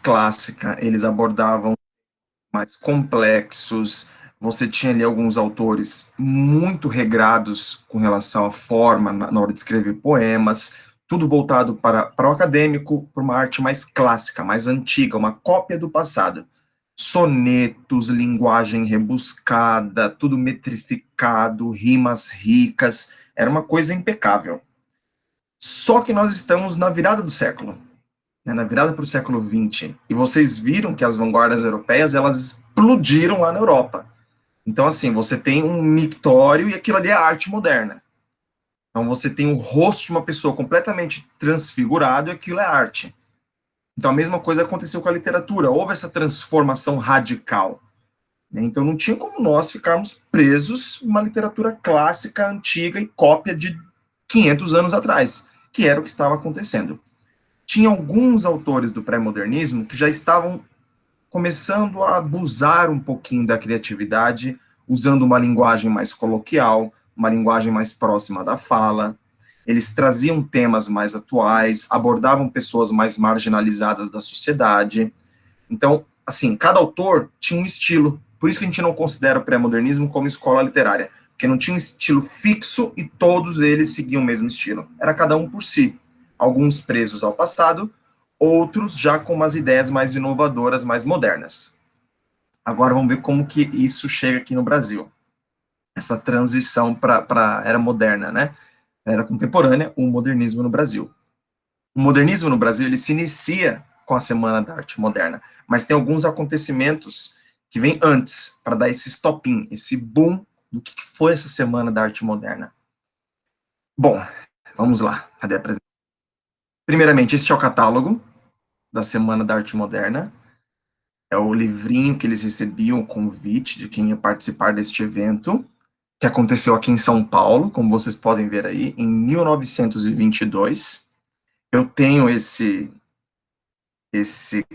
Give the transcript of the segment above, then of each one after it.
clássica, eles abordavam mais complexos, você tinha ali alguns autores muito regrados com relação à forma, na hora de escrever poemas, tudo voltado para o acadêmico, para uma arte mais clássica, mais antiga, uma cópia do passado. Sonetos, linguagem rebuscada, tudo metrificado, rimas ricas, era uma coisa impecável. Só que nós estamos na virada do século, né, na virada para o século XX, e vocês viram que as vanguardas europeias, elas explodiram lá na Europa. Então, assim, você tem um mictório e aquilo ali é arte moderna. Então, você tem o rosto de uma pessoa completamente transfigurado e aquilo é arte. Então, a mesma coisa aconteceu com a literatura. Houve essa transformação radical, né? Então, não tinha como nós ficarmos presos numa literatura clássica, antiga e cópia de 500 anos atrás, que era o que estava acontecendo. Tinha alguns autores do pré-modernismo que já estavam começando a abusar um pouquinho da criatividade, usando uma linguagem mais coloquial, uma linguagem mais próxima da fala. Eles traziam temas mais atuais, abordavam pessoas mais marginalizadas da sociedade. Então, assim, cada autor tinha um estilo. Por isso que a gente não considera o pré-modernismo como escola literária, porque não tinha um estilo fixo e todos eles seguiam o mesmo estilo. Era cada um por si. Alguns presos ao passado, outros já com umas ideias mais inovadoras, mais modernas. Agora vamos ver como que isso chega aqui no Brasil. Essa transição para a era moderna, né? Era contemporânea, o modernismo no Brasil. O modernismo no Brasil, ele se inicia com a Semana da Arte Moderna, mas tem alguns acontecimentos que vêm antes, para dar esse stopin, esse boom do que foi essa Semana da Arte Moderna. Bom, vamos lá, cadê a apresentação? Primeiramente, este é o catálogo da Semana da Arte Moderna, é o livrinho que eles recebiam, o convite de quem ia participar deste evento, que aconteceu aqui em São Paulo, como vocês podem ver aí, em 1922. Eu tenho esse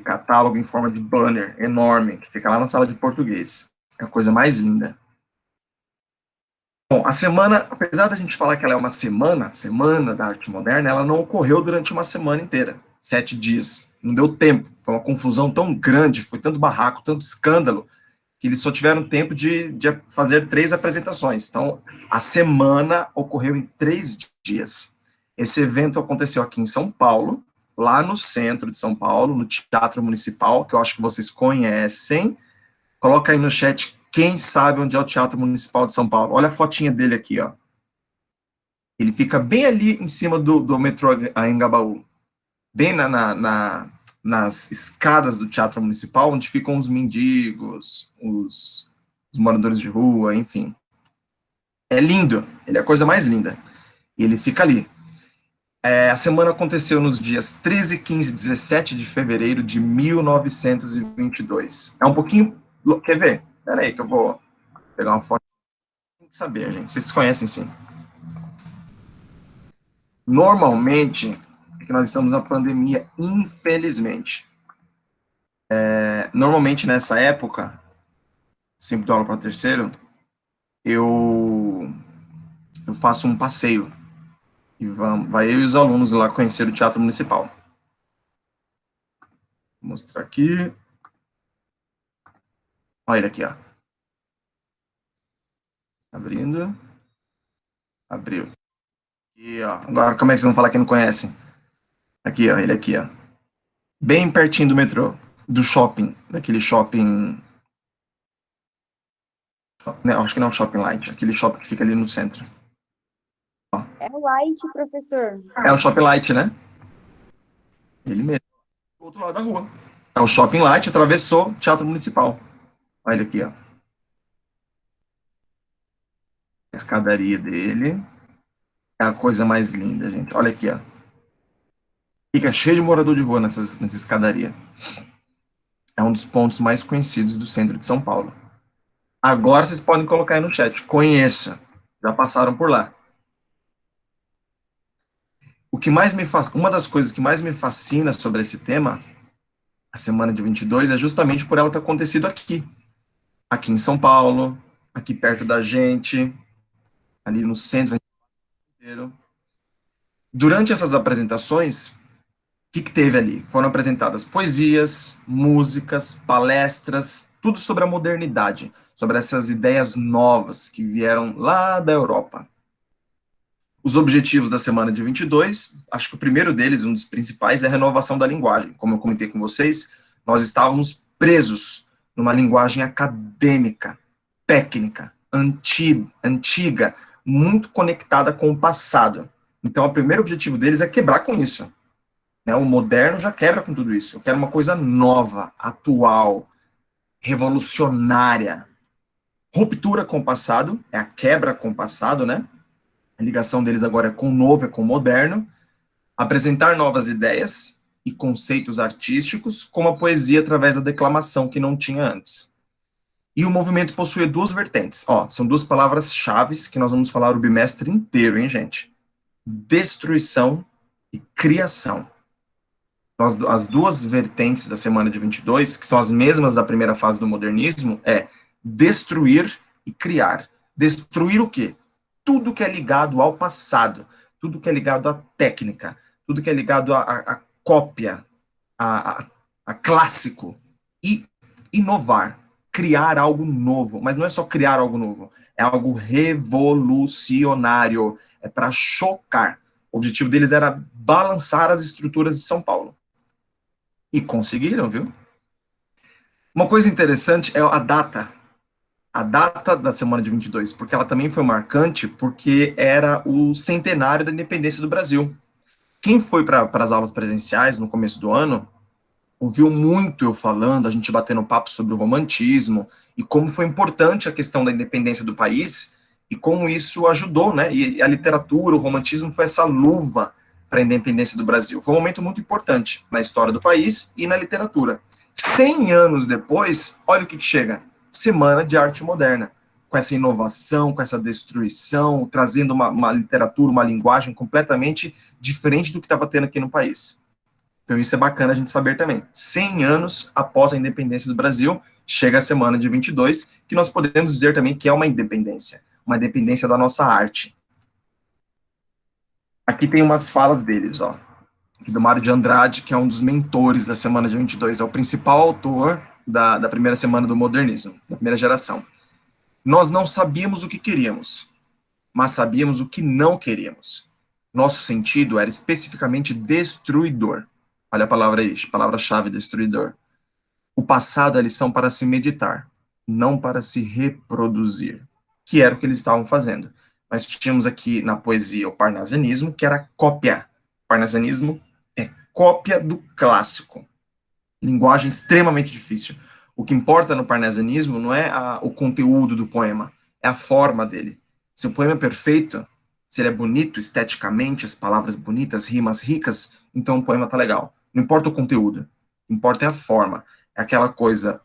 catálogo em forma de banner enorme, que fica lá na sala de português. É a coisa mais linda. Bom, a semana, apesar da gente falar que ela é uma semana da arte moderna, ela não ocorreu durante uma semana inteira, 7 dias. Não deu tempo, foi uma confusão tão grande, foi tanto barraco, tanto escândalo, que eles só tiveram tempo de fazer 3 apresentações. Então, a semana ocorreu em 3 dias. Esse evento aconteceu aqui em São Paulo, lá no centro de São Paulo, no Teatro Municipal, que eu acho que vocês conhecem. Coloca aí no chat quem sabe onde é o Teatro Municipal de São Paulo. Olha a fotinha dele aqui, ó. Ele fica bem ali em cima do metrô Anhangabaú, bem nas escadas do Teatro Municipal, onde ficam os mendigos, os moradores de rua, enfim. É lindo, ele é a coisa mais linda. E ele fica ali. A semana aconteceu nos dias 13, 15 e 17 de fevereiro de 1922. É um pouquinho... Quer ver? Espera aí que eu vou pegar uma foto. Tem que saber, gente. Vocês conhecem, sim. Normalmente, é que nós estamos na pandemia, infelizmente. Normalmente, nessa época, sempre dou aula para terceiro, eu faço um passeio. E vai eu e os alunos lá conhecer o Teatro Municipal. Vou mostrar aqui. Olha ele aqui, ó. Abrindo. Abriu. E, ó, agora como é que vocês vão falar que não conhecem? Aqui, ó, ele aqui, ó. Bem pertinho do metrô, do shopping, daquele shopping... Não, acho que não é o Shopping Light, aquele shopping que fica ali no centro. Ó. É o Light, professor. É o Shopping Light, né? Ele mesmo. Do outro lado da rua. É o Shopping Light, atravessou o Teatro Municipal. Olha ele aqui, ó. A escadaria dele. É a coisa mais linda, gente. Olha aqui, ó. Fica cheio de morador de rua nessa escadaria. É um dos pontos mais conhecidos do centro de São Paulo. Agora vocês podem colocar aí no chat. Conheça. Já passaram por lá. Uma das coisas que mais me fascina sobre esse tema, a semana de 22, é justamente por ela ter acontecido aqui em São Paulo, aqui perto da gente, ali no centro inteiro. Durante essas apresentações, que teve ali? Foram apresentadas poesias, músicas, palestras, tudo sobre a modernidade, sobre essas ideias novas que vieram lá da Europa. Os objetivos da semana de 22, acho que o primeiro deles, um dos principais, é a renovação da linguagem. Como eu comentei com vocês, nós estávamos presos numa linguagem acadêmica, técnica, antiga, muito conectada com o passado. Então, o primeiro objetivo deles é quebrar com isso. Né? O moderno já quebra com tudo isso. Eu quero uma coisa nova, atual, revolucionária. Ruptura com o passado, é a quebra com o passado, né? A ligação deles agora é com o novo, é com o moderno. Apresentar novas ideias e conceitos artísticos, como a poesia através da declamação, que não tinha antes. E o movimento possui duas vertentes. Ó, são duas palavras-chave que nós vamos falar o bimestre inteiro, hein, gente? Destruição e criação. Então, as duas vertentes da semana de 22, que são as mesmas da primeira fase do modernismo, é destruir e criar. Destruir o quê? Tudo que é ligado ao passado, tudo que é ligado à técnica, tudo que é ligado à cópia, a clássico. E inovar, criar algo novo. Mas não é só criar algo novo, é algo revolucionário. É para chocar. O objetivo deles era balançar as estruturas de São Paulo. E conseguiram, viu? Uma coisa interessante é a data da semana de 22, porque ela também foi marcante, porque era o centenário da independência do Brasil. Quem foi para as aulas presenciais no começo do ano, ouviu muito eu falando, a gente batendo papo sobre o romantismo, e como foi importante a questão da independência do país, e como isso ajudou, né? E a literatura, o romantismo foi essa luva para a independência do Brasil. Foi um momento muito importante na história do país e na literatura. 100 anos depois, olha o que chega. Semana de Arte Moderna. Com essa inovação, com essa destruição, trazendo uma literatura, uma linguagem completamente diferente do que estava tendo aqui no país. Então isso é bacana a gente saber também. 100 anos após a independência do Brasil, chega a semana de 22, que nós podemos dizer também que é uma independência da nossa arte. Aqui tem umas falas deles, ó. Aqui do Mário de Andrade, que é um dos mentores da semana de 22, é o principal autor da primeira semana do modernismo, da primeira geração. Nós não sabíamos o que queríamos, mas sabíamos o que não queríamos. Nosso sentido era especificamente destruidor. Olha a palavra aí, palavra-chave, destruidor. O passado é a lição para se meditar, não para se reproduzir, que era o que eles estavam fazendo. Nós tínhamos aqui na poesia o parnasianismo, que era cópia. O parnasianismo é cópia do clássico. Linguagem extremamente difícil. O que importa no parnasianismo não é o conteúdo do poema, é a forma dele. Se o poema é perfeito, se ele é bonito esteticamente, as palavras bonitas, rimas ricas, então o poema tá legal. Não importa o conteúdo, o que importa é a forma. É aquela coisa,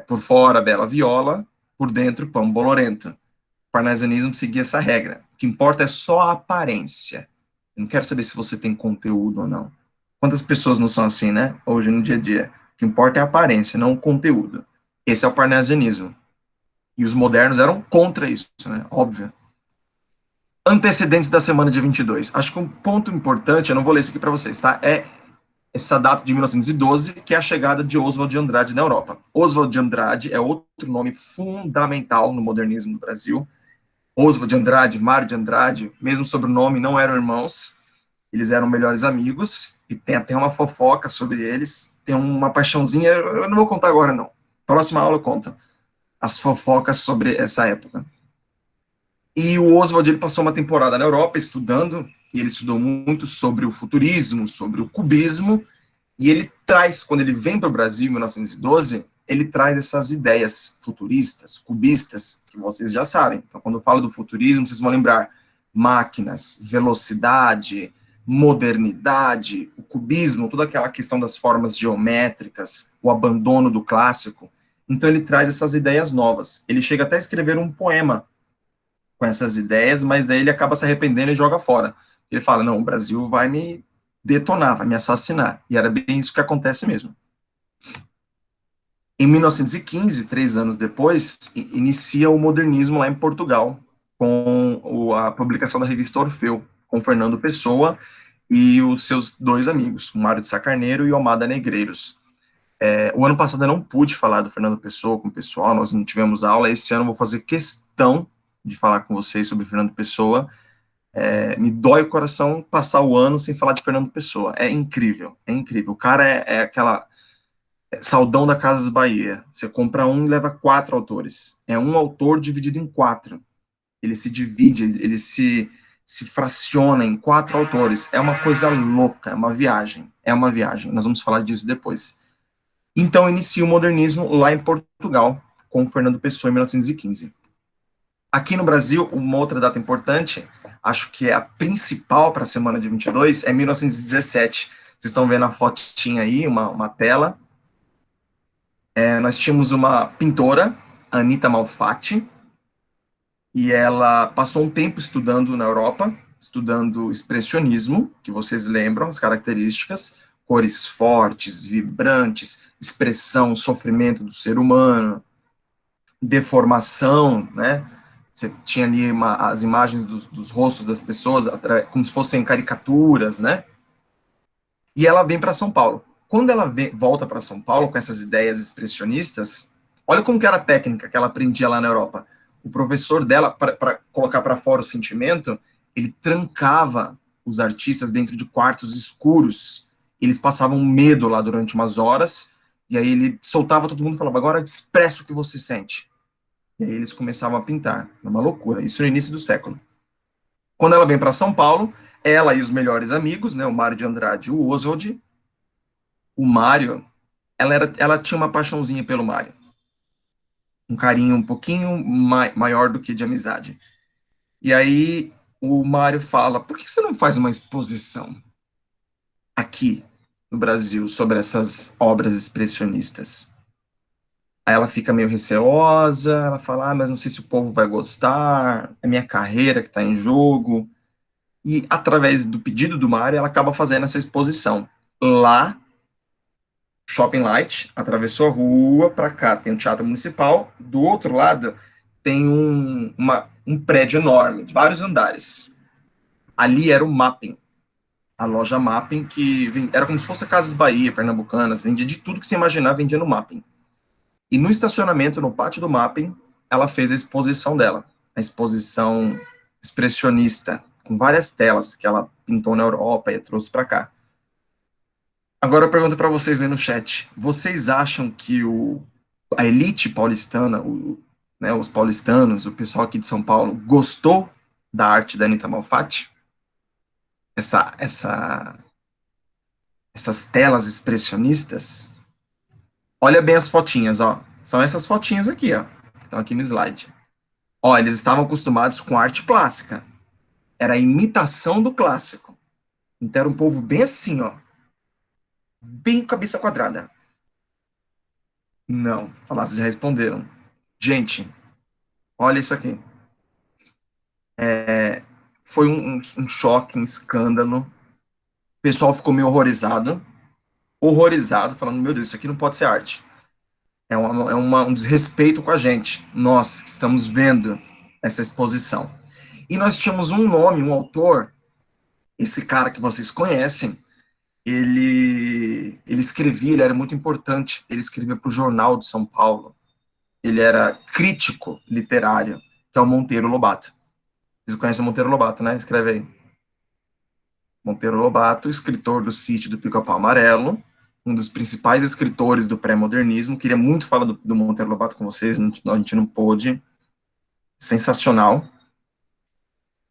por fora, bela viola, por dentro, pão bolorento. O parnasianismo seguia essa regra. O que importa é só a aparência. Eu não quero saber se você tem conteúdo ou não. Quantas pessoas não são assim, né? Hoje, no dia a dia. O que importa é a aparência, não o conteúdo. Esse é o parnasianismo. E os modernos eram contra isso, né? Óbvio. Antecedentes da semana de 22. Acho que um ponto importante, eu não vou ler isso aqui para vocês, tá? É essa data de 1912, que é a chegada de Oswald de Andrade na Europa. Oswald de Andrade é outro nome fundamental no modernismo do Brasil. Oswald de Andrade, Mário de Andrade, mesmo sobrenome, não eram irmãos, eles eram melhores amigos, e tem até uma fofoca sobre eles, tem uma paixãozinha, eu não vou contar agora não, próxima aula eu conto as fofocas sobre essa época. E o Oswald, ele passou uma temporada na Europa estudando, e ele estudou muito sobre o futurismo, sobre o cubismo, e ele traz, quando ele vem para o Brasil em 1912, ele traz essas ideias futuristas, cubistas, que vocês já sabem. Então, quando eu falo do futurismo, vocês vão lembrar máquinas, velocidade, modernidade, o cubismo, toda aquela questão das formas geométricas, o abandono do clássico. Então, ele traz essas ideias novas. Ele chega até a escrever um poema com essas ideias, mas daí ele acaba se arrependendo e joga fora. Ele fala, não, o Brasil vai me detonar, vai me assassinar. E era bem isso que acontece mesmo. Em 1915, 3 anos depois, inicia o modernismo lá em Portugal, com a publicação da revista Orfeu, com Fernando Pessoa, e os seus dois amigos, o Mário de Sá Carneiro e o Almada Negreiros. O ano passado eu não pude falar do Fernando Pessoa com o pessoal, nós não tivemos aula. Esse ano eu vou fazer questão de falar com vocês sobre Fernando Pessoa. Me dói o coração passar o ano sem falar de Fernando Pessoa. É incrível, é incrível. O cara é aquela Saldão da Casas Bahia. Você compra um e leva 4 autores. É um autor dividido em 4. Ele se divide, ele se fraciona em 4 autores. É uma coisa louca, é uma viagem. É uma viagem. Nós vamos falar disso depois. Então, inicia o modernismo lá em Portugal, com Fernando Pessoa, em 1915. Aqui no Brasil, uma outra data importante, acho que é a principal para a semana de 22, é 1917. Vocês estão vendo a fotinha aí, uma tela. Nós tínhamos uma pintora, Anita Malfatti, e ela passou um tempo estudando na Europa, estudando expressionismo, que vocês lembram, as características, cores fortes, vibrantes, expressão, sofrimento do ser humano, deformação, né? Você tinha ali as imagens dos rostos das pessoas, como se fossem caricaturas, né? E ela vem para São Paulo. Quando ela volta para São Paulo com essas ideias expressionistas, olha como que era a técnica que ela aprendia lá na Europa. O professor dela, para colocar para fora o sentimento, ele trancava os artistas dentro de quartos escuros. Eles passavam medo lá durante umas horas, e aí ele soltava todo mundo e falava, agora expressa o que você sente. E aí eles começavam a pintar. É uma loucura. Isso no início do século. Quando ela vem para São Paulo, ela e os melhores amigos, né, o Mário de Andrade e o Oswald, o Mário, ela tinha uma paixãozinha pelo Mário. Um carinho um pouquinho maior do que de amizade. E aí o Mário fala, por que você não faz uma exposição aqui no Brasil sobre essas obras expressionistas? Aí ela fica meio receosa, ela fala, mas não sei se o povo vai gostar, é minha carreira que está em jogo. E através do pedido do Mário, ela acaba fazendo essa exposição. Lá, Shopping Light, atravessou a rua, para cá tem o Teatro Municipal, do outro lado tem um prédio enorme, de vários andares. Ali era o Mapping, a loja Mapping, que era como se fosse a Casas Bahia, Pernambucanas, vendia de tudo que você imaginar, vendia no Mapping. E no estacionamento, no pátio do Mapping, ela fez a exposição dela, a exposição expressionista, com várias telas que ela pintou na Europa e trouxe para cá. Agora eu pergunto para vocês aí no chat, vocês acham que a elite paulistana, né, os paulistanos, o pessoal aqui de São Paulo, gostou da arte da Anita Malfatti? Essa, essa, essas telas expressionistas? Olha bem as fotinhas, ó. São essas fotinhas aqui, ó. Estão aqui no slide. Ó, eles estavam acostumados com arte clássica. Era a imitação do clássico. Então era um povo bem assim, ó. Bem cabeça quadrada. Não, olha lá, vocês já responderam. Gente, olha isso aqui. Foi um choque, um escândalo. O pessoal ficou meio horrorizado, falando, meu Deus, isso aqui não pode ser arte. Um desrespeito com a gente. Nós que estamos vendo essa exposição. E nós tínhamos um nome, um autor, esse cara que vocês conhecem, ele escrevia, ele era muito importante, ele escrevia para o Jornal de São Paulo, ele era crítico literário, que é o Monteiro Lobato. Vocês conhecem o Monteiro Lobato, né? Escreve aí. Monteiro Lobato, escritor do Sítio do Pica-Pau Amarelo, um dos principais escritores do pré-modernismo. Queria muito falar do Monteiro Lobato com vocês, a gente não pôde. Sensacional.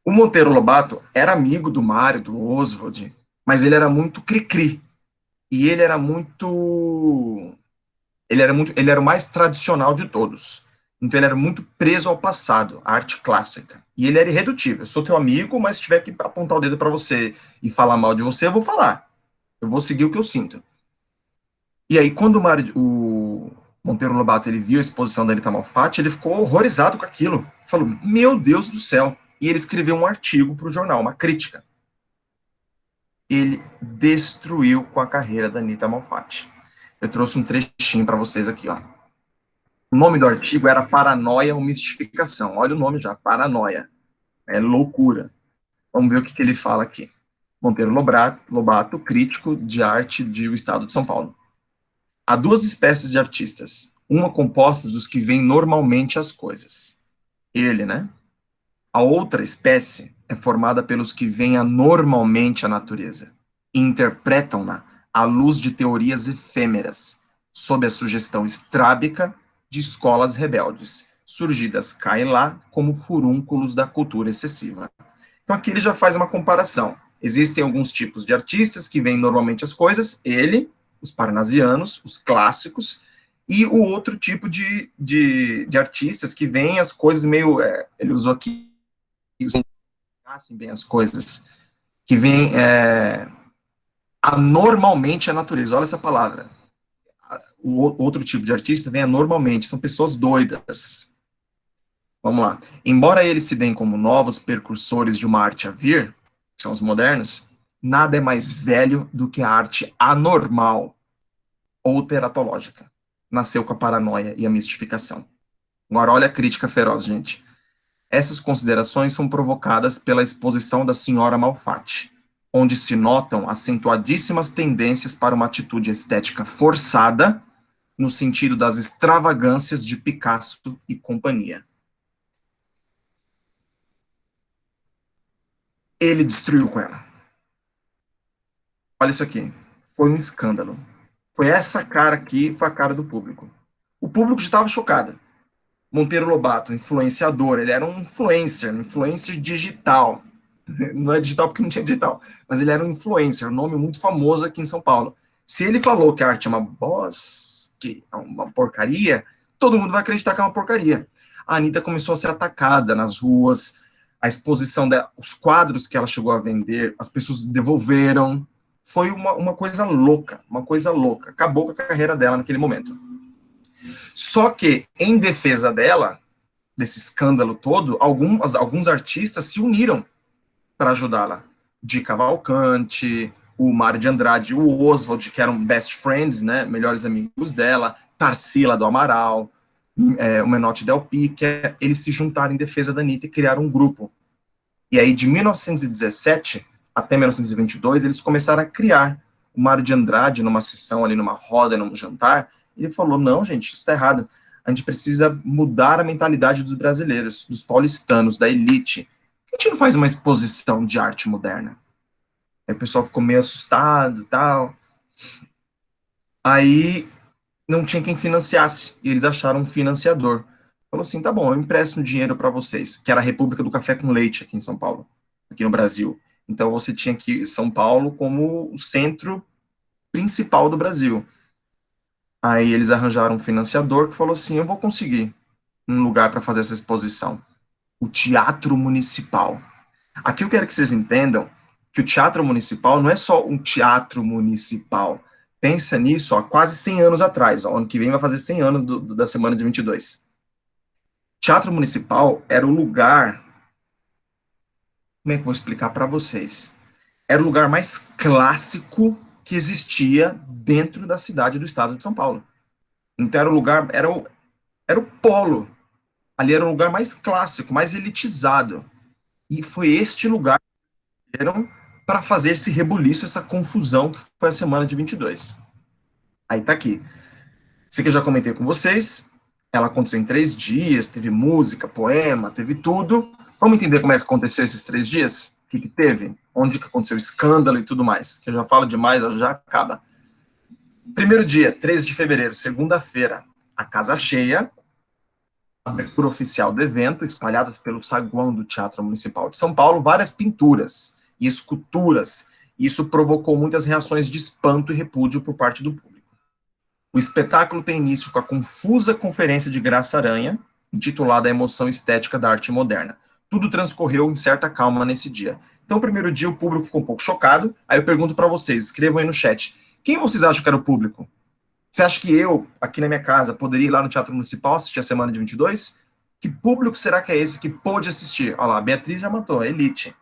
O Monteiro Lobato era amigo do Mário, do Oswald, mas ele era muito cri-cri. E ele era o mais tradicional de todos. Então ele era muito preso ao passado, à arte clássica. E ele era irredutível. Eu sou teu amigo, mas se tiver que apontar o dedo para você e falar mal de você, eu vou falar. Eu vou seguir o que eu sinto. E aí, quando o Monteiro Lobato ele viu a exposição da Anita Malfatti, ele ficou horrorizado com aquilo. Falou, meu Deus do céu. E ele escreveu um artigo para o jornal, uma crítica. Ele destruiu com a carreira da Anita Malfatti. Eu trouxe um trechinho para vocês aqui, ó. O nome do artigo era Paranoia ou Mistificação. Olha o nome já, Paranoia. É loucura. Vamos ver o que ele fala aqui. Monteiro Lobato, crítico de arte do estado de São Paulo. Há duas espécies de artistas, uma composta dos que veem normalmente as coisas. Ele, né? A outra espécie é formada pelos que veem anormalmente a natureza e interpretam-na à luz de teorias efêmeras, sob a sugestão estrábica de escolas rebeldes, surgidas cá e lá como furúnculos da cultura excessiva. Então aqui ele já faz uma comparação. Existem alguns tipos de artistas que veem normalmente as coisas, ele, os parnasianos, os clássicos, e o outro tipo de artistas que veem as coisas meio. Ele usou aqui, assim bem as coisas, que veem anormalmente a natureza. Olha essa palavra. O outro tipo de artista vem anormalmente, são pessoas doidas. Vamos lá. Embora eles se deem como novos percursores de uma arte a vir, que são os modernos, nada é mais velho do que a arte anormal ou teratológica. Nasceu com a paranoia e a mistificação. Agora, olha a crítica feroz, gente. Essas considerações são provocadas pela exposição da senhora Malfatti, onde se notam acentuadíssimas tendências para uma atitude estética forçada, no sentido das extravagâncias de Picasso e companhia. Ele destruiu com ela. Olha isso aqui. Foi um escândalo. Foi essa cara aqui, foi a cara do público. O público já estava chocado. Monteiro Lobato, influenciador, ele era um influencer digital. Não é digital porque não tinha digital, mas ele era um influencer, um nome muito famoso aqui em São Paulo. Se ele falou que a arte é uma bosta, é uma porcaria, todo mundo vai acreditar que é uma porcaria. A Anitta começou a ser atacada nas ruas, a exposição dela, os quadros que ela chegou a vender, as pessoas devolveram. Foi uma coisa louca, uma coisa louca. Acabou com a carreira dela naquele momento. Só que, em defesa dela, desse escândalo todo, alguns artistas se uniram para ajudá-la. Di Cavalcante, o Mário de Andrade, o Oswald, que eram best friends, né, melhores amigos dela, Tarsila do Amaral, o Menotti Del Pique, eles se juntaram em defesa da Anitta e criaram um grupo. E aí, de 1917 até 1922, eles começaram a criar. O Mário de Andrade, numa sessão ali, numa roda, num jantar, ele falou, não, gente, isso está errado. A gente precisa mudar a mentalidade dos brasileiros, dos paulistanos, da elite. A gente não faz uma exposição de arte moderna? Aí o pessoal ficou meio assustado e tal. Aí não tinha quem financiasse, e eles acharam um financiador. Falou assim, tá bom, eu empresto um dinheiro para vocês, que era a República do Café com Leite aqui em São Paulo, aqui no Brasil. Então você tinha aqui São Paulo como o centro principal do Brasil. Aí eles arranjaram um financiador que falou assim, eu vou conseguir um lugar para fazer essa exposição. O Teatro Municipal. Aqui eu quero que vocês entendam que o Teatro Municipal não é só um teatro municipal. Pensa nisso, ó, quase 100 anos atrás. Ó, ano que vem vai fazer 100 anos da semana de 22. Teatro Municipal era o lugar... Como é que eu vou explicar para vocês? Era o lugar mais clássico que existia dentro da cidade do estado de São Paulo. Então era o lugar, era o polo. Ali era o lugar mais clássico, mais elitizado. E foi este lugar que eram para fazer esse rebuliço, essa confusão que foi a semana de 22. Aí tá aqui. Isso que eu já comentei com vocês. Ela aconteceu em 3 dias, teve música, poema, teve tudo. Vamos entender como é que aconteceu esses 3 dias? O que teve? Onde que aconteceu o escândalo e tudo mais. Que eu já falo demais, já acaba. Primeiro dia, 13 de fevereiro, segunda-feira, a casa cheia, abertura oficial do evento, espalhadas pelo saguão do Teatro Municipal de São Paulo, várias pinturas e esculturas. Isso provocou muitas reações de espanto e repúdio por parte do público. O espetáculo tem início com a confusa conferência de Graça Aranha, intitulada A Emoção Estética da Arte Moderna. Tudo transcorreu em certa calma nesse dia. Então, no primeiro dia, o público ficou um pouco chocado. Aí eu pergunto para vocês, escrevam aí no chat. Quem vocês acham que era o público? Você acha que eu, aqui na minha casa, poderia ir lá no Teatro Municipal assistir a semana de 22? Que público será que é esse que pôde assistir? Olha lá, a Beatriz já matou, a elite.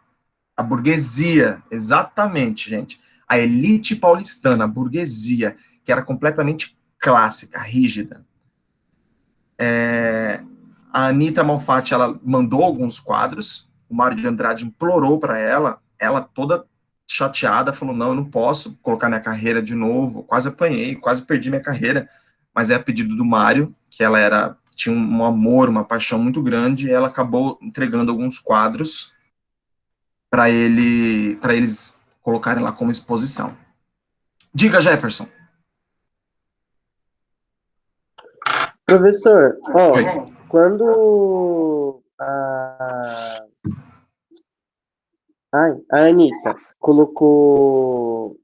A burguesia, exatamente, gente. A elite paulistana, a burguesia, que era completamente clássica, rígida. A Anitta Malfatti, ela mandou alguns quadros, o Mário de Andrade implorou para ela toda chateada, falou, não, eu não posso colocar minha carreira de novo, quase apanhei, quase perdi minha carreira, mas é a pedido do Mário, que ela tinha um amor, uma paixão muito grande, e ela acabou entregando alguns quadros para eles colocarem lá como exposição. Diga, Jefferson. Professor, Oi. quando a Anitta colocou.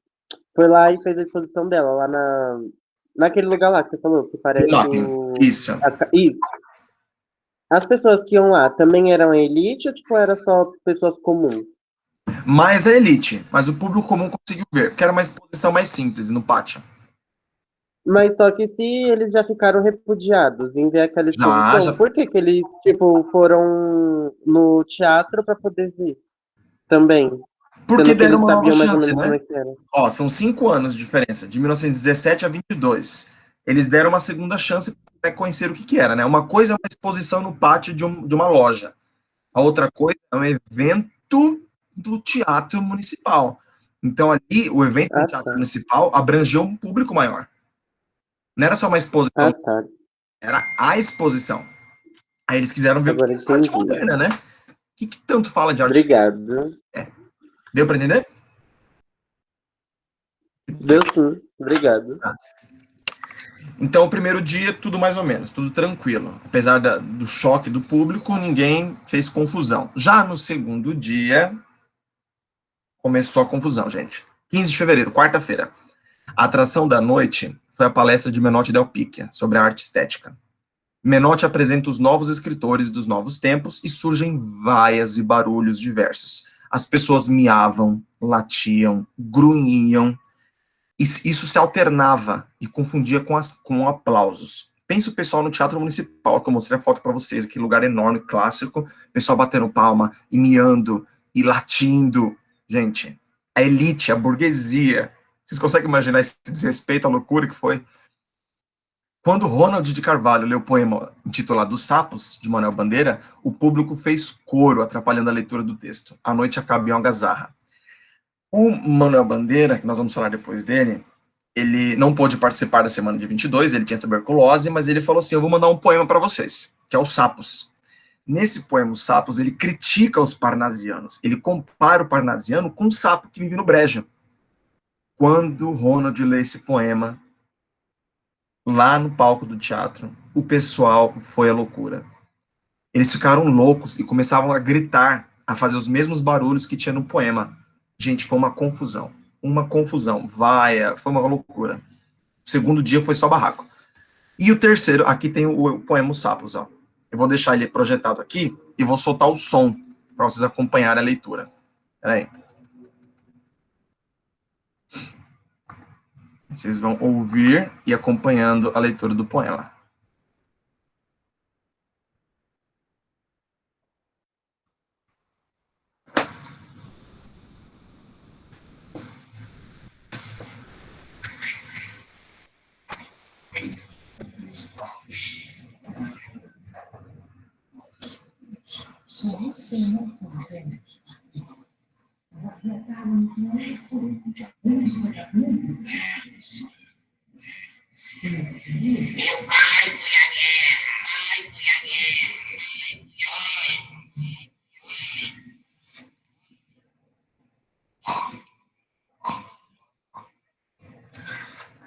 Foi lá e fez a exposição dela, lá naquele lugar lá que você falou, que parece Mapping. Isso. Isso. As pessoas que iam lá também eram elite ou tipo era só pessoas comuns? Mais da elite, mas o público comum conseguiu ver, porque era uma exposição mais simples no pátio. Mas só que se eles já ficaram repudiados em ver aquela exposição, Já. por que que eles tipo foram no teatro para poder ver também? Porque Sendo que deram eles uma nova sabiam mais ou chance, menos como né? é que era. Ó, são 5 anos de diferença, de 1917 a 22. Eles deram uma segunda chance para conhecer o que que era, né? Uma coisa é uma exposição no pátio de uma loja. A outra coisa é um evento do teatro municipal. Então, ali, o evento no Ah, teatro tá. municipal abrangeu um público maior. Não era só uma exposição, Ah, tá. era a exposição. Aí eles quiseram ver o que Agora é essa arte entendi. moderna, né? O que tanto fala de arte? Obrigado. Deu para entender? Deu sim. Obrigado. Então, o primeiro dia, tudo mais ou menos, tudo tranquilo. Apesar do choque do público, ninguém fez confusão. Já no segundo dia, começou a confusão, gente. 15 de fevereiro, quarta-feira. A atração da noite foi a palestra de Menotti Del Picchia sobre a arte estética. Menotti apresenta os novos escritores dos novos tempos e surgem vaias e barulhos diversos. As pessoas miavam, latiam, grunhiam. Isso se alternava e confundia com aplausos. Pensa o pessoal no Teatro Municipal, que eu mostrei a foto para vocês, aquele lugar enorme, clássico, pessoal batendo palma, e miando, e latindo. Gente, a elite, a burguesia. Vocês conseguem imaginar esse desrespeito, a loucura que foi? Quando Ronald de Carvalho leu o poema intitulado Os Sapos, de Manuel Bandeira, o público fez coro, atrapalhando a leitura do texto. A noite acaba em algazarra. O Manuel Bandeira, que nós vamos falar depois dele, ele não pôde participar da semana de 22, ele tinha tuberculose, mas ele falou assim, eu vou mandar um poema para vocês, que é Os Sapos. Nesse poema, Os Sapos, ele critica os parnasianos, ele compara o parnasiano com um sapo que vive no brejo. Quando Ronald lê esse poema, lá no palco do teatro, o pessoal foi à loucura. Eles ficaram loucos e começavam a gritar, a fazer os mesmos barulhos que tinha no poema. Gente, foi uma confusão. Uma confusão. Vaia, foi uma loucura. O segundo dia foi só barraco. E o terceiro, aqui tem o poema Os Sapos, ó. Eu vou deixar ele projetado aqui e vou soltar o som para vocês acompanharem a leitura. Peraí. Vocês vão ouvir e acompanhando a leitura do poema.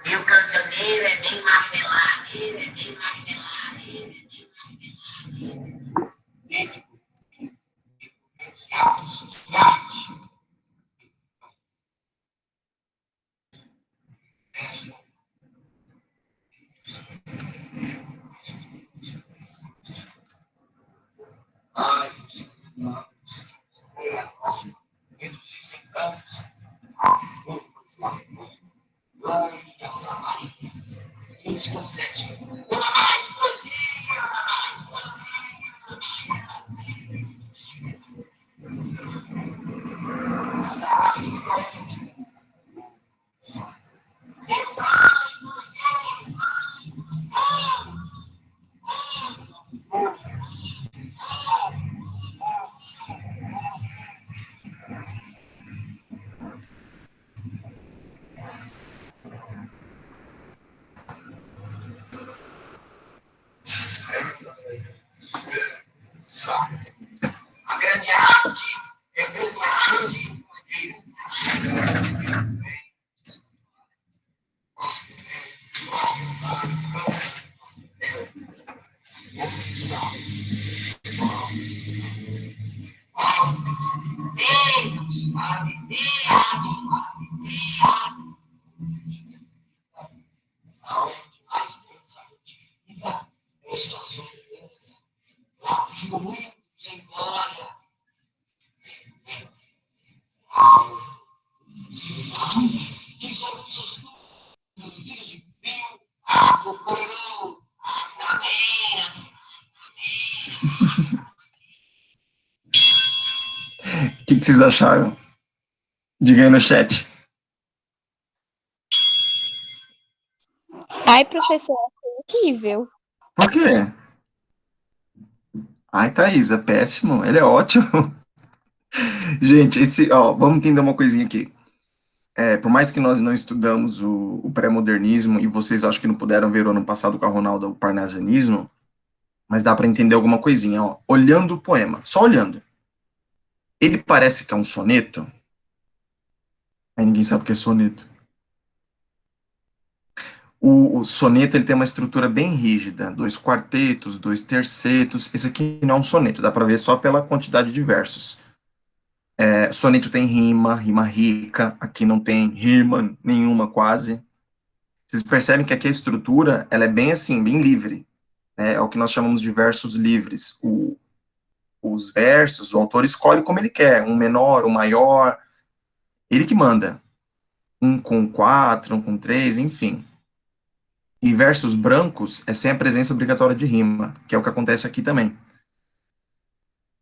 Meu cancioneiro é bem marmelado. que vocês acharam? Diga aí no chat. Ai, professor, achei incrível. Por quê? Ai, Thaís, é péssimo. Ele é ótimo. Gente, vamos entender uma coisinha aqui. Por mais que nós não estudamos o pré-modernismo, e vocês acho que não puderam ver o ano passado com a Ronaldo o parnasianismo, mas dá para entender alguma coisinha, ó. Olhando o poema, só olhando. Ele parece que é um soneto. Aí ninguém sabe o que é soneto. O soneto ele tem uma estrutura bem rígida, 2 quartetos, 2 tercetos. Esse aqui não é um soneto, dá para ver só pela quantidade de versos. Soneto tem rima, rima rica. Aqui não tem rima nenhuma quase. Vocês percebem que aqui a estrutura ela é bem assim, bem livre. É o que nós chamamos de versos livres. Os versos, o autor escolhe como ele quer, um menor, um maior, ele que manda. Um com 4, um com 3, enfim. E versos brancos é sem a presença obrigatória de rima, que é o que acontece aqui também.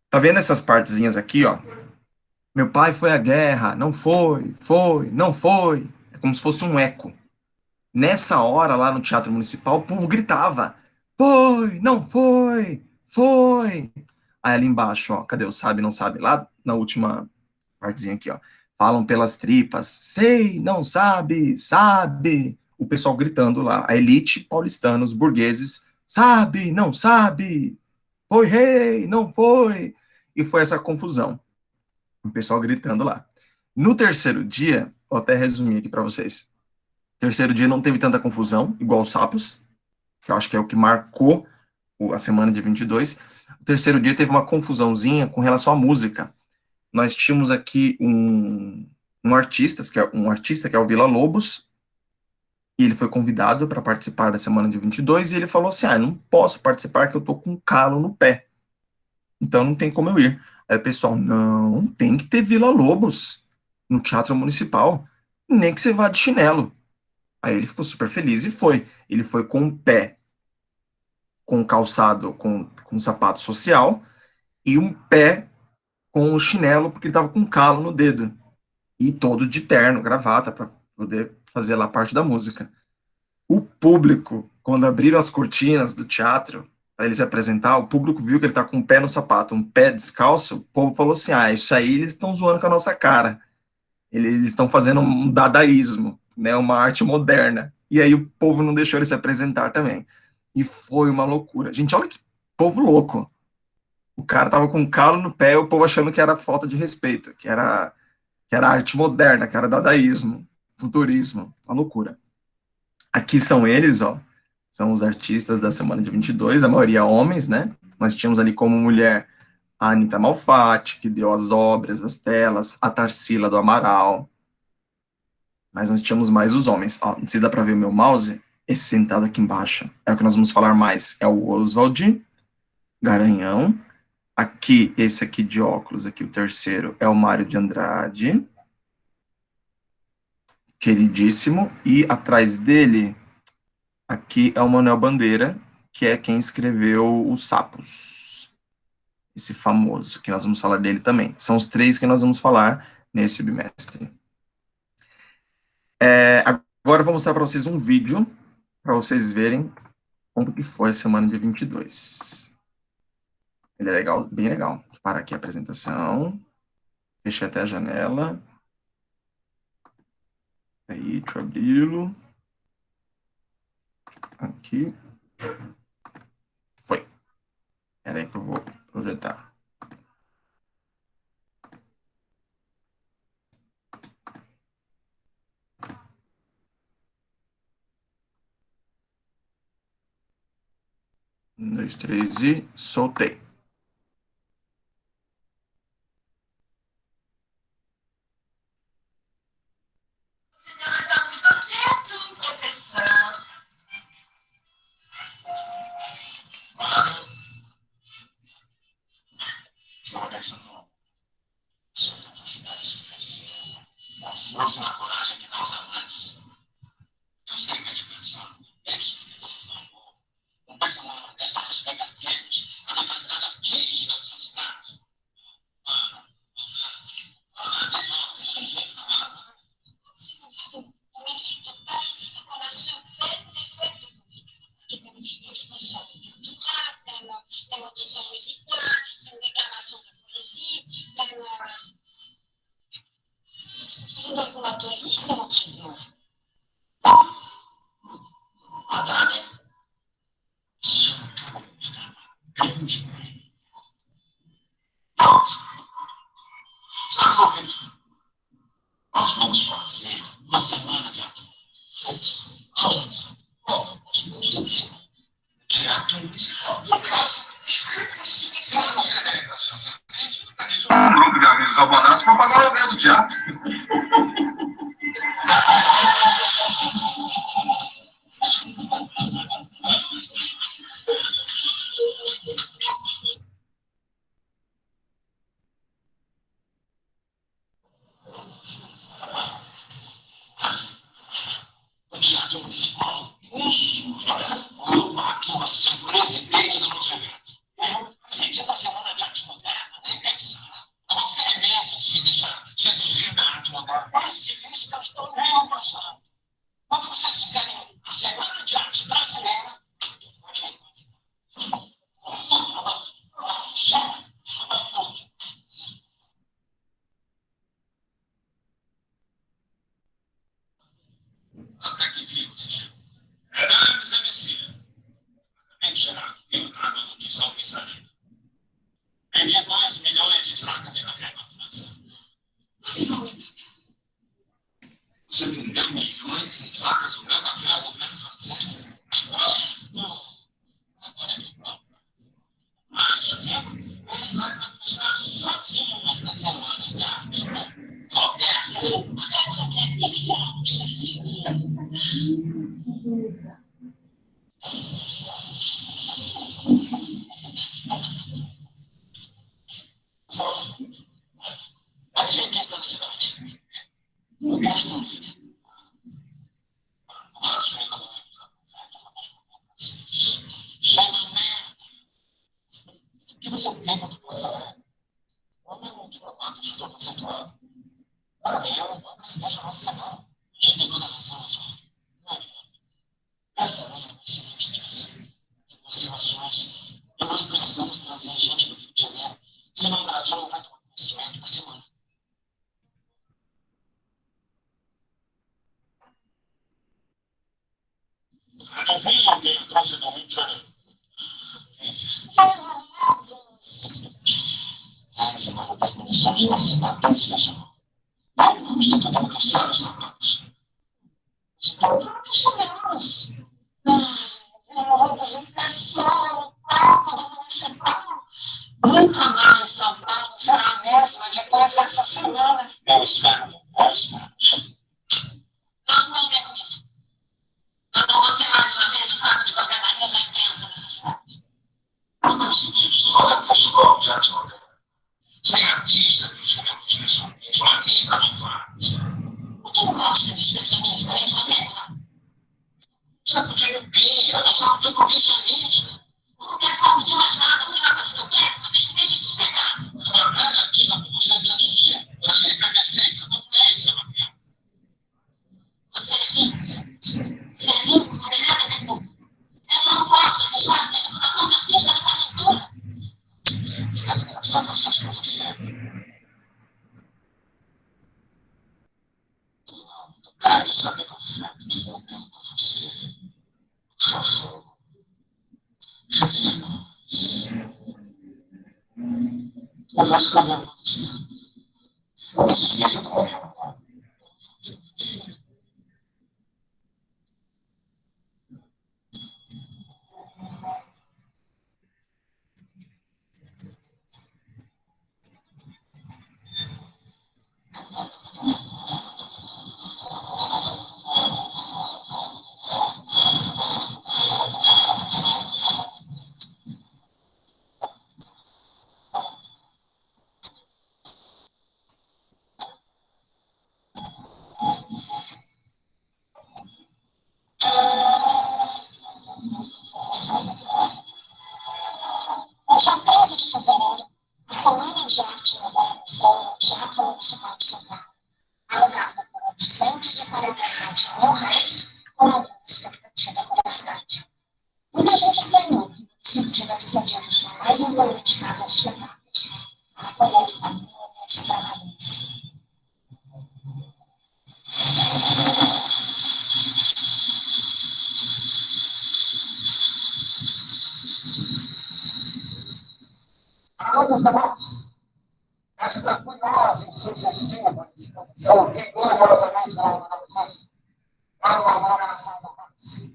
Tá vendo essas partezinhas aqui, ó? Meu pai foi à guerra, não foi, foi, não foi. É como se fosse um eco. Nessa hora, lá no Teatro Municipal, o povo gritava: foi, não foi, foi. Aí ali embaixo, ó, cadê o sabe, não sabe? Lá na última partezinha aqui, ó. Falam pelas tripas, sei, não sabe, sabe. O pessoal gritando lá, a elite paulistana, os burgueses, sabe, não sabe, foi rei, não foi. E foi essa confusão, o pessoal gritando lá. No terceiro dia, vou até resumir aqui para vocês. Terceiro dia não teve tanta confusão, igual os sapos, que eu acho que é o que marcou a semana de 22. O terceiro dia teve uma confusãozinha com relação à música. Nós tínhamos aqui um artista, que é o Vila Lobos, e ele foi convidado para participar da semana de 22, e ele falou assim, não posso participar que eu tô com um calo no pé, então não tem como eu ir. Aí o pessoal, não, tem que ter Vila Lobos no Teatro Municipal, nem que você vá de chinelo. Aí ele ficou super feliz e foi. Ele foi com o pé, com calçado, com sapato social, e um pé com o chinelo, porque ele estava com calo no dedo. E todo de terno, gravata, para poder fazer lá parte da música. O público, quando abriram as cortinas do teatro, para ele se apresentar, o público viu que ele tá com um pé no sapato, um pé descalço, o povo falou assim, isso aí eles estão zoando com a nossa cara. Eles estão fazendo um dadaísmo, né, uma arte moderna. E aí o povo não deixou ele se apresentar também. E foi uma loucura. Gente, olha que povo louco. O cara tava com um calo no pé, o povo achando que era falta de respeito, que era arte moderna, que era dadaísmo, futurismo, uma loucura. Aqui são eles, ó, são os artistas da semana de 22, a maioria homens, né? Nós tínhamos ali como mulher a Anitta Malfatti, que deu as obras, as telas, a Tarsila do Amaral, mas nós tínhamos mais os homens. Ó, não sei se dá para ver o meu mouse, esse sentado aqui embaixo, é o que nós vamos falar mais, é o Oswald Garanhão. Aqui, esse aqui de óculos, aqui o terceiro, é o Mário de Andrade, queridíssimo, e atrás dele, aqui é o Manuel Bandeira, que é quem escreveu Os Sapos, esse famoso, que nós vamos falar dele também. São os 3 que nós vamos falar nesse bimestre. Agora eu vou mostrar para vocês um vídeo, para vocês verem como que foi a semana de 22. Ele é legal, bem legal. Vou parar aqui a apresentação, fechei até a janela. Aí, deixa eu abri-lo. Aqui. Foi. Espera aí que eu vou projetar. Um, dois, três e soltei. Senhor está muito quieto, professor. Estava pensando sobre a capacidade suficiente, a força e a coragem que dá aos amantes. Eu sei que é de pensar, é isso que você falou. Um beijo na mão, é para os pegadeiros, a mentalidade Um grupo de amigos abonados para pagar o aluguel do teatro. O teatro municipal. Isso. Aqui vai ser o presidente do nosso evento. Presidente da Semana de Arte Moderna. Nem pensar. Nós temos medo de se deixar seduzir da arte moderna. Mas se vê que eu estou nervoso. Quando vocês fizerem a Semana de Arte Brasileira, até que enfim você chegou. Hermes Messias. Acabei de chegar do Rio, trago a notícia alvissareira. Vendi 2 milhões de sacas de café na França. Você vai me entender. Você vendeu milhões em sacas do meu café ao governo francês? Agora é que bom. Mas ele vai patrocinar sozinho essa semana de arte moderna. Adivinha quem está na cidade? O Brasil. Chama merda. O que você tem contra o Brasil? Homem é um diplomata, eu estou conceituado. Eu, o presidente da nossa semana. A gente tem toda a razão, Azul. Essa lei é uma excelente direção. Inclusive ações. E nós precisamos trazer gente do Rio de Janeiro, senão o Brasil não vai tomar conhecimento da semana. Adivinha quem eu trouxe do Rio de Janeiro? Semana tem condições de participar desse festival. Estou tentando calçar os sapatos. Estou acostumamos. Apresentação no palco do municipal. Nunca mais São Paulo será a mesma depois dessa semana. Eu espero. Não contem comigo. Eu não vou ser mais uma vez o saco de pancadarias da imprensa nessa cidade. Os meus sentidos fazem um festival de arte moderna. Sem artista que escreva o expressionismo, a Anitta não faz. O que não gosta de expressionismo, além de você, não? Saco de miopia, não saco de comissionismo. Eu não quero saber de mais nada. A única coisa que eu quero é que vocês me deixem sossegado. Uma grande artista como você precisa de sossego. Já é efervescência, turbulência, Gabriel. Você é rico, gente. Você é rico, não tem nada a ver comigo. Eu não posso arriscar minha reputação de artista nessa aventura. Está engraçado as coisas para você. Pare de saber do afeto que eu tenho por você. Por favor. Faça mais. Eu vou escolher uma música. Não se esqueça do meu amor. Você. No dia 13 de fevereiro, a Semana de Arte Moderna estreia no Teatro Municipal de São Paulo, alugada por R$ 247.000, com alguma expectativa e curiosidade. Muita gente sonhou que o município tivesse cedido sua mais imponente casa de espetáculos para acolher a família israelense. Todos nós, esta curiosa e sugestiva exposição rigorosamente organizados para o amor à nação do país.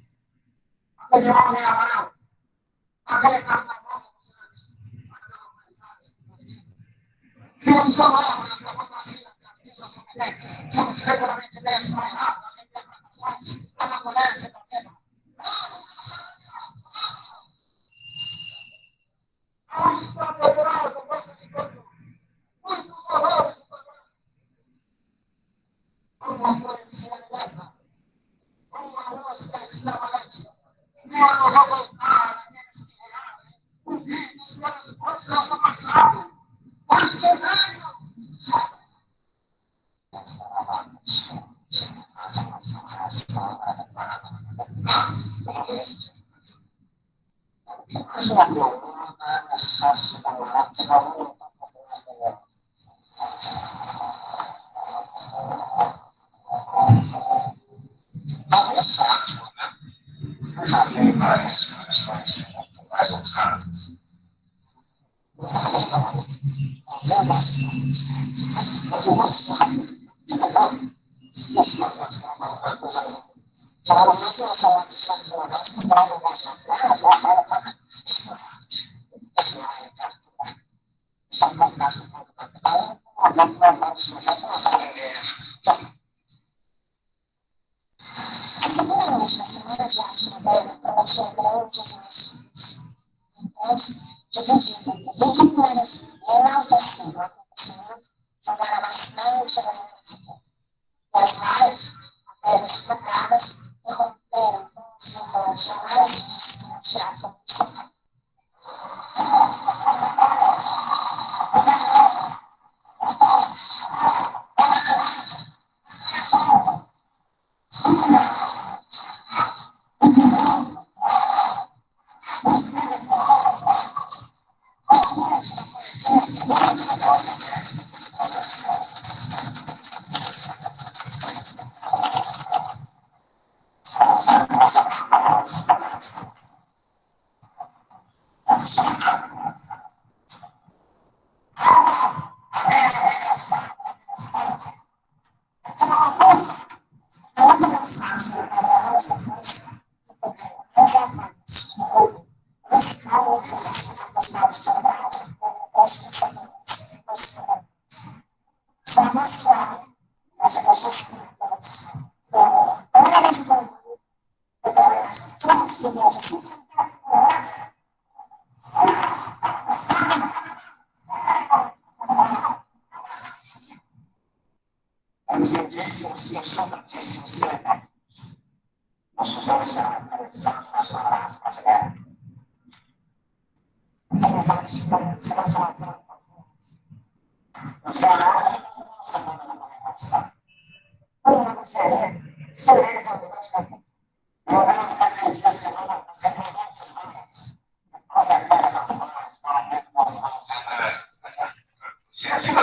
Aquele homem amarelo, aquele carnaval, aquela paisagem. Se não são obras da fantasia que artistas obtêm, são seguramente desmaiadas interpretações da natureza e da vida. Não está preparado para esse espetáculo. Muitos horrores uma poesia lenta, uma música extravagante, vieram revoltar aqueles que reagem, movidos pelas forças do passado, mas que venham. Mas uma coluna é excesso da morte da luta por nós melhores. Não é fácil, né? Eu já vi várias expressões muito mais ousadas. A segunda noite da Semana de Arte Moderna prometia grandes emissões. Depois, dividido entre ridicularias e enaltecer o acontecimento, jogaram bastante lenha no fogo. E as várias, até sufocadas, irromperam com um símbolo jamais visto no teatro municipal.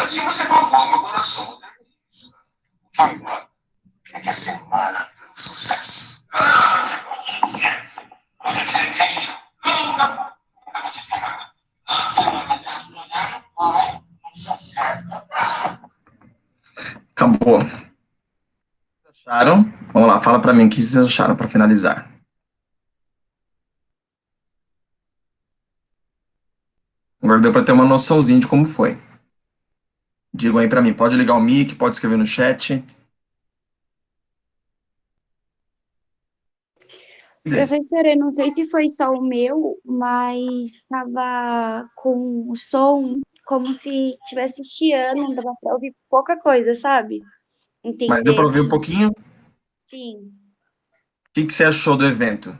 Se você contou meu coração, agora é que a semana foi um sucesso. Acabou. Acharam? Vamos lá, fala pra mim o que vocês acharam pra finalizar. Agora deu pra ter uma noçãozinha de como foi. Digam aí pra mim, pode ligar o mic, pode escrever no chat. Professora, eu não sei se foi só o meu, mas estava com o som como se estivesse chiando, dava para ouvir pouca coisa, sabe? Entender. Mas deu pra ouvir um pouquinho? O Sim. que você achou do evento?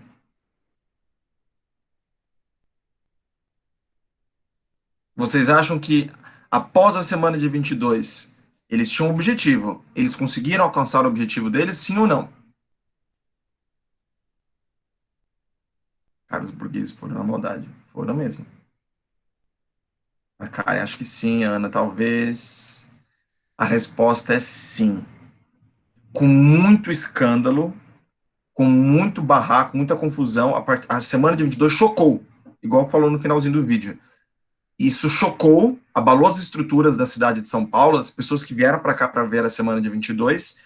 Vocês acham que após a semana de 22, eles tinham um objetivo? Eles conseguiram alcançar o objetivo deles, sim ou não? Cara, os burgueses foram na maldade. Foram mesmo. Mas, cara, acho que sim, Ana. Talvez a resposta é sim. Com muito escândalo, com muito barraco, muita confusão, a semana de 22 chocou, igual falou no finalzinho do vídeo. Isso chocou, abalou as estruturas da cidade de São Paulo, as pessoas que vieram para cá para ver a semana de 22,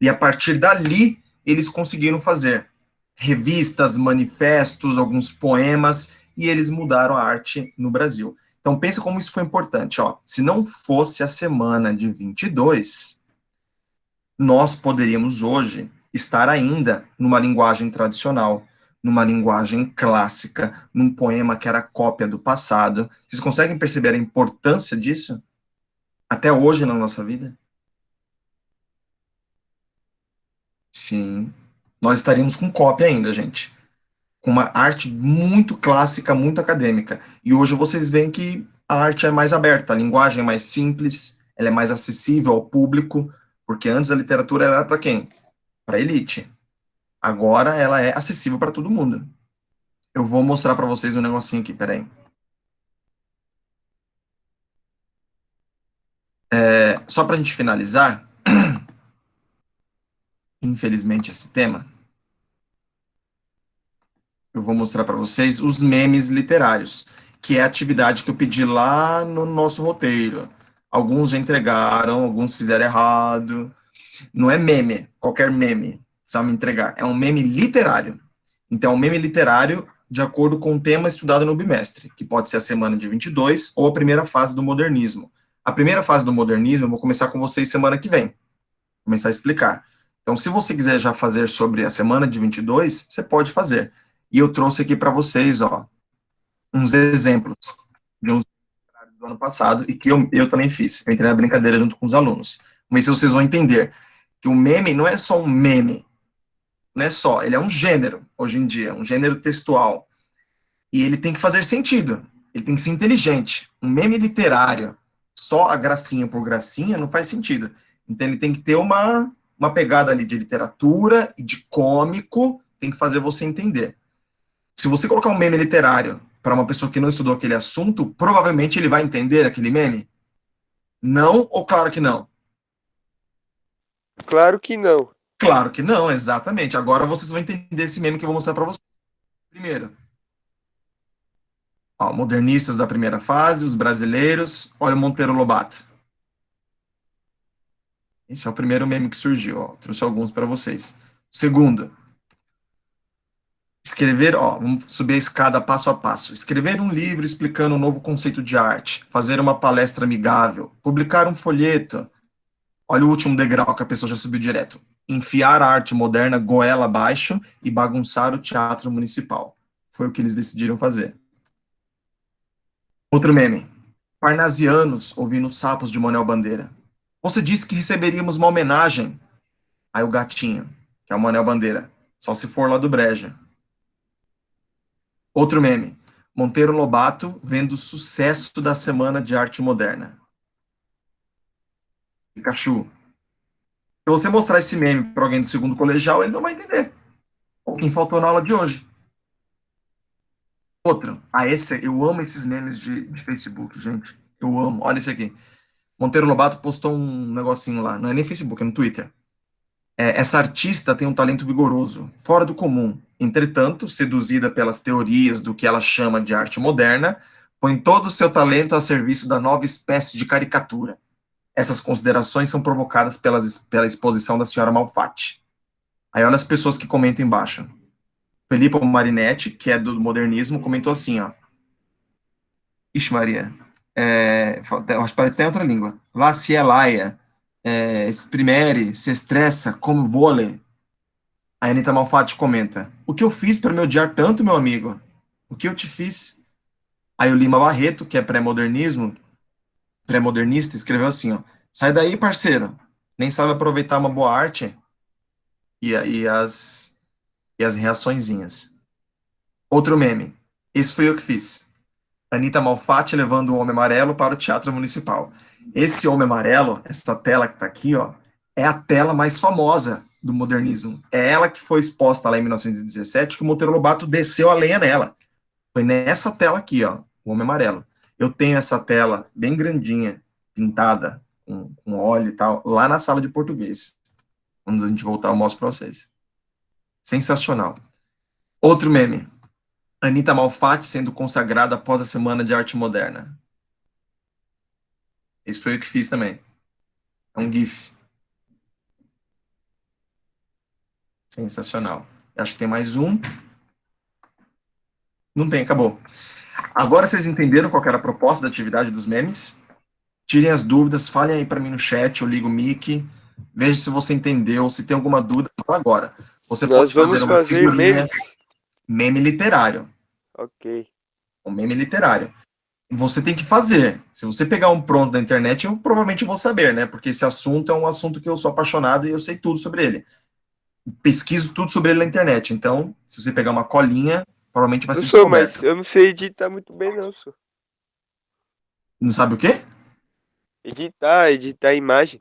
e a partir dali eles conseguiram fazer revistas, manifestos, alguns poemas, e eles mudaram a arte no Brasil. Então, pensa como isso foi importante. Ó. Se não fosse a semana de 22, nós poderíamos hoje estar ainda numa linguagem tradicional, numa linguagem clássica, num poema que era cópia do passado. Vocês conseguem perceber a importância disso até hoje na nossa vida? Sim. Nós estaríamos com cópia ainda, gente. Com uma arte muito clássica, muito acadêmica. E hoje vocês veem que a arte é mais aberta, a linguagem é mais simples, ela é mais acessível ao público, porque antes a literatura era para quem? Para elite. Agora ela é acessível para todo mundo. Eu vou mostrar para vocês um negocinho aqui, peraí. Só para a gente finalizar, infelizmente, esse tema, eu vou mostrar para vocês os memes literários, que é a atividade que eu pedi lá no nosso roteiro. Alguns já entregaram, alguns fizeram errado. Não é meme, qualquer meme, precisa me entregar. É um meme literário. Então, é um meme literário de acordo com o tema estudado no bimestre, que pode ser a semana de 22 ou a primeira fase do modernismo. A primeira fase do modernismo eu vou começar com vocês semana que vem. Começar a explicar. Então, se você quiser já fazer sobre a semana de 22, você pode fazer. E eu trouxe aqui para vocês, ó, uns exemplos de uns do ano passado e que eu também fiz. Eu entrei na brincadeira junto com os alunos. Mas vocês vão entender que o meme não é só um meme, não é só, ele é um gênero, hoje em dia, um gênero textual. E ele tem que fazer sentido, ele tem que ser inteligente. Um meme literário, só a gracinha por gracinha, não faz sentido. Então ele tem que ter uma pegada ali de literatura e de cômico, tem que fazer você entender. Se você colocar um meme literário para uma pessoa que não estudou aquele assunto, provavelmente ele vai entender aquele meme? Não ou claro que não? Claro que não. Claro que não, exatamente. Agora vocês vão entender esse meme que eu vou mostrar para vocês. Primeiro, ó, modernistas da primeira fase, os brasileiros, olha o Monteiro Lobato. Esse é o primeiro meme que surgiu, ó. Trouxe alguns para vocês. Segundo, escrever, ó, vamos subir a escada passo a passo. Escrever um livro explicando um novo conceito de arte, fazer uma palestra amigável, publicar um folheto. Olha o último degrau que a pessoa já subiu direto. Enfiar a arte moderna goela abaixo e bagunçar o teatro municipal. Foi o que eles decidiram fazer. Outro meme. Parnasianos ouvindo sapos de Manuel Bandeira. Você disse que receberíamos uma homenagem. Aí o gatinho, que é o Manuel Bandeira. Só se for lá do Breja. Outro meme. Monteiro Lobato vendo o sucesso da Semana de Arte Moderna. Pikachu. Se você mostrar esse meme para alguém do segundo colegial, ele não vai entender. Ou quem faltou na aula de hoje. Outro. Ah, esse, eu amo esses memes de Facebook, gente. Eu amo. Olha esse aqui. Monteiro Lobato postou um negocinho lá. Não é nem Facebook, é no Twitter. Essa artista tem um talento vigoroso, fora do comum. Entretanto, seduzida pelas teorias do que ela chama de arte moderna, põe todo o seu talento a serviço da nova espécie de caricatura. Essas considerações são provocadas pela exposição da senhora Malfatti. Aí olha as pessoas que comentam embaixo. Felipe Marinetti, que é do modernismo, comentou assim, ó. Ixi, Maria. Acho que parece até outra língua. Lá se é laia, exprimere, se estressa, como vôlei. A Anitta Malfatti comenta: o que eu fiz para me odiar tanto, meu amigo? O que eu te fiz? Aí o Lima Barreto, que é pré-modernista, escreveu assim, ó: sai daí, parceiro. Nem sabe aproveitar uma boa arte e as reaçõezinhas. Outro meme. Esse foi eu que fiz. Anitta Malfatti levando o Homem Amarelo para o Teatro Municipal. Esse Homem Amarelo, essa tela que está aqui, ó, é a tela mais famosa do modernismo. É ela que foi exposta lá em 1917, que o Monteiro Lobato desceu a lenha nela. Foi nessa tela aqui, ó, o Homem Amarelo. Eu tenho essa tela bem grandinha, pintada, com óleo e tal, lá na sala de português. Quando a gente voltar, eu mostro para vocês. Sensacional. Outro meme. Anitta Malfatti sendo consagrada após a Semana de Arte Moderna. Esse foi o que fiz também. É um GIF. Sensacional. Acho que tem mais um. Não tem, acabou. Agora vocês entenderam qual que era a proposta da atividade dos memes? Tirem as dúvidas, falem aí para mim no chat, eu ligo o mic, veja se você entendeu, se tem alguma dúvida, fala agora. Você Nós pode fazer vamos uma fazer figurinha, memes. meme literário, Ok. um meme literário. Você tem que fazer. Se você pegar um pronto da internet, eu provavelmente vou saber, né? Porque esse assunto é um assunto que eu sou apaixonado e eu sei tudo sobre ele. Pesquiso tudo sobre ele na internet. Então, se você pegar uma colinha, provavelmente vai ser Professor, mas descoberta. eu não sei editar muito bem, não, senhor. Não sabe o quê? Editar a imagem.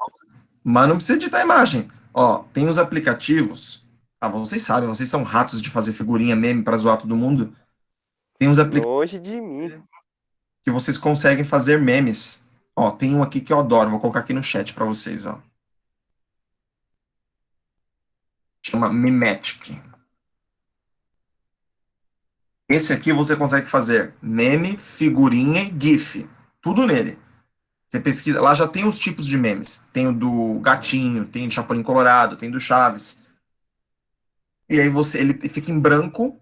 Mas não precisa editar a imagem. Ó, tem os aplicativos. Ah, vocês sabem, vocês são ratos de fazer figurinha, meme para zoar todo mundo. Tem uns aplicativos Longe de mim. que vocês conseguem fazer memes. Ó, tem um aqui que eu adoro, vou colocar aqui no chat para vocês, ó. Chama Mimetic. Esse aqui você consegue fazer meme, figurinha e GIF. Tudo nele. Você pesquisa, lá já tem os tipos de memes. Tem o do gatinho, tem do Chapolin Colorado, tem do Chaves. E aí ele fica em branco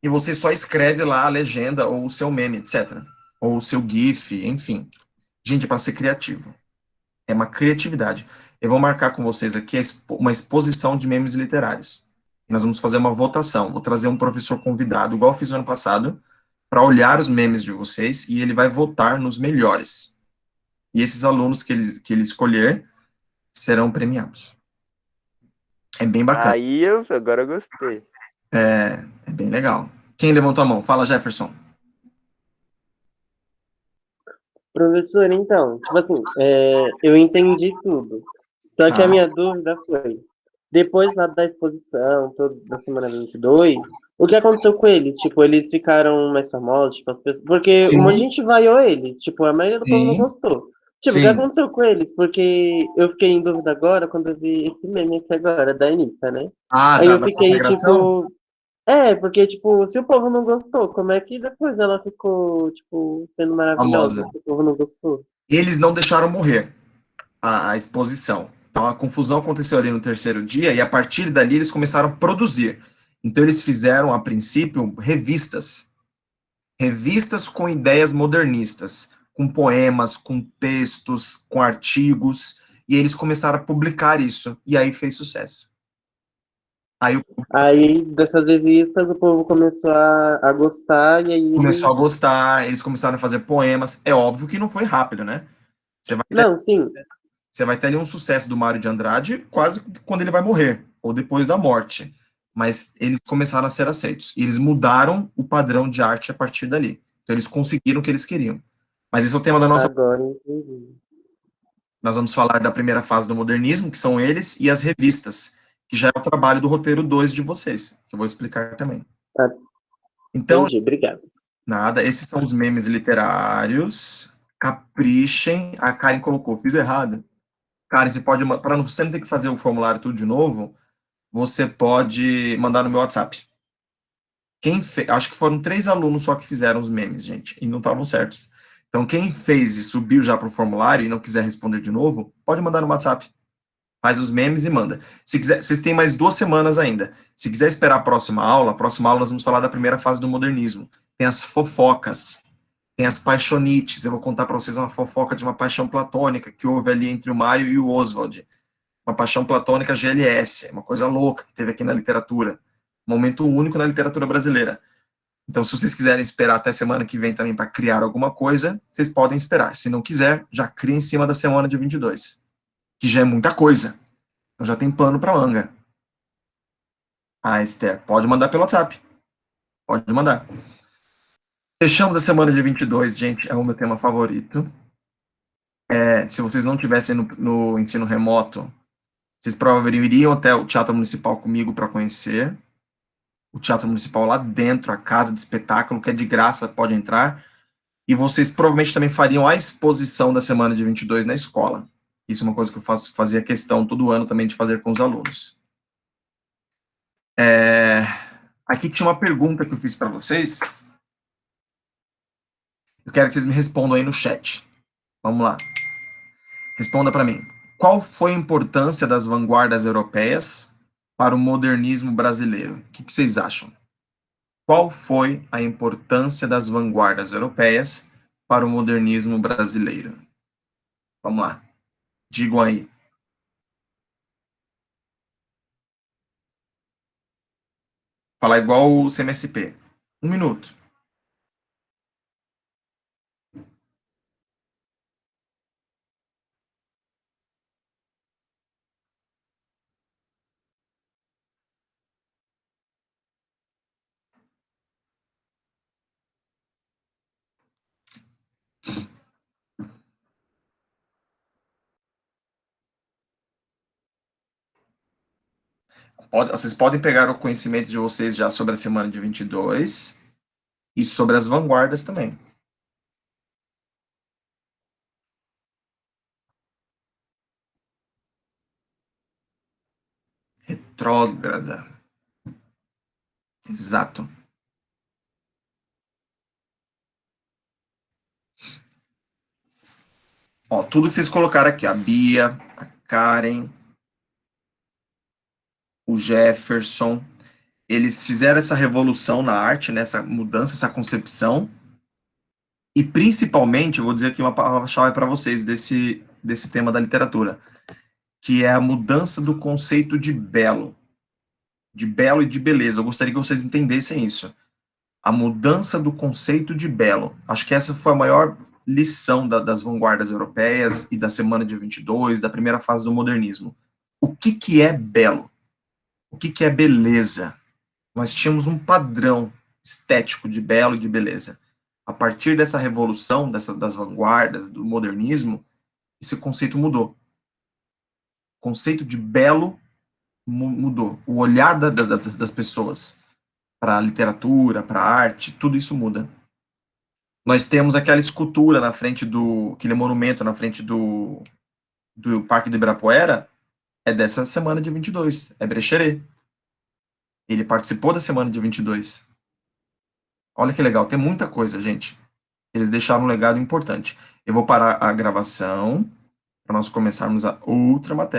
e você só escreve lá a legenda ou o seu meme, etc. Ou o seu GIF, enfim. Gente, é para ser criativo. É uma criatividade. Eu vou marcar com vocês aqui uma exposição de memes literários. E nós vamos fazer uma votação. Vou trazer um professor convidado, igual eu fiz no ano passado, para olhar os memes de vocês e ele vai votar nos melhores. E esses alunos que ele escolher serão premiados. É bem bacana. Agora eu gostei. É bem legal. Quem levantou a mão? Fala, Jefferson. Professor, então, tipo assim, eu entendi tudo. Só que a minha dúvida foi, depois lá da exposição, toda da semana 22, o que aconteceu com eles? Tipo, eles ficaram mais famosos, tipo, as pessoas... Porque um monte de Sim, gente vaiou eles, tipo, a maioria do povo não sim, gostou. Tipo, o que sim. aconteceu com eles? Porque eu fiquei em dúvida agora quando eu vi esse meme aqui agora, da Anitta, né? Ah, Aí eu da fiquei, consagração? tipo, porque, tipo, se o povo não gostou, como é que depois ela ficou, tipo, sendo maravilhosa, Famosa. se o povo não gostou? Eles não deixaram morrer a exposição. Então a confusão aconteceu ali no terceiro dia e a partir dali eles começaram a produzir. Então eles fizeram a princípio revistas com ideias modernistas, com poemas, com textos, com artigos, e eles começaram a publicar isso e aí fez sucesso. Aí Aí, dessas revistas, o povo começou a gostar, e aí começou ele... a gostar, eles começaram a fazer poemas. É óbvio que não foi rápido, né? Você vai ter, Não, sim, você vai ter ali um sucesso do Mário de Andrade quase quando ele vai morrer, ou depois da morte. Mas eles começaram a ser aceitos. E eles mudaram o padrão de arte a partir dali. Então eles conseguiram o que eles queriam. Mas esse é o tema da nossa. agora entendi. Nós vamos falar da primeira fase do modernismo, que são eles, e as revistas, que já é o trabalho do roteiro 2 de vocês, que eu vou explicar também. Ah, Então, entendi, obrigado. nada, esses são os memes literários. Caprichem. A Karen colocou, fiz errado. Karen, você pode, para você não ter que fazer o formulário tudo de novo, você pode mandar no meu WhatsApp. Acho que foram 3 alunos só que fizeram os memes, gente, e não estavam certos. Então, quem fez e subiu já para o formulário e não quiser responder de novo, pode mandar no WhatsApp. Faz os memes e manda. Se quiser, vocês têm mais 2 semanas ainda. Se quiser esperar a próxima aula nós vamos falar da primeira fase do modernismo. Tem as fofocas, tem as paixonites. Eu vou contar para vocês uma fofoca de uma paixão platônica que houve ali entre o Mário e o Oswald. Uma paixão platônica GLS, uma coisa louca que teve aqui na literatura. Um momento único na literatura brasileira. Então, se vocês quiserem esperar até semana que vem também para criar alguma coisa, vocês podem esperar. Se não quiser, já cria em cima da semana de 22, que já é muita coisa. Então, já tem plano para manga. Ah, Esther, pode mandar pelo WhatsApp. Pode mandar. Fechamos a semana de 22, gente, é o meu tema favorito. Se vocês não tivessem no ensino remoto, vocês provavelmente iriam até o Teatro Municipal comigo para conhecer. O Teatro Municipal lá dentro, a casa de espetáculo, que é de graça, pode entrar. E vocês provavelmente também fariam a exposição da semana de 22 na escola. Isso é uma coisa que eu fazia questão todo ano também de fazer com os alunos. Aqui tinha uma pergunta que eu fiz para vocês. Eu quero que vocês me respondam aí no chat. Vamos lá. Responda para mim. Qual foi a importância das vanguardas europeias para o modernismo brasileiro? O que vocês acham? Qual foi a importância das vanguardas europeias para o modernismo brasileiro? Vamos lá. Digam aí. Falar igual o CMSP. 1 minuto. Vocês podem pegar o conhecimento de vocês já sobre a semana de 22 e sobre as vanguardas também. Retrógrada. Exato. Ó, tudo que vocês colocaram aqui, a Bia, a Karen, o Jefferson, eles fizeram essa revolução na arte, né, essa mudança, essa concepção, e principalmente, eu vou dizer aqui uma palavra-chave para vocês desse tema da literatura, que é a mudança do conceito de belo e de beleza. Eu gostaria que vocês entendessem isso. A mudança do conceito de belo. Acho que essa foi a maior lição das vanguardas europeias e da semana de 22, da primeira fase do modernismo. O que é belo? O que é beleza? Nós tínhamos um padrão estético de belo e de beleza. A partir dessa revolução, das vanguardas, do modernismo, esse conceito mudou. O conceito de belo mudou. O olhar das pessoas para a literatura, para a arte, tudo isso muda. Nós temos aquela escultura na frente aquele monumento na frente do Parque do Ibirapuera, é dessa semana de 22, é Brecheret. Ele participou da semana de 22. Olha que legal, tem muita coisa, gente. Eles deixaram um legado importante. Eu vou parar a gravação para nós começarmos a outra matéria.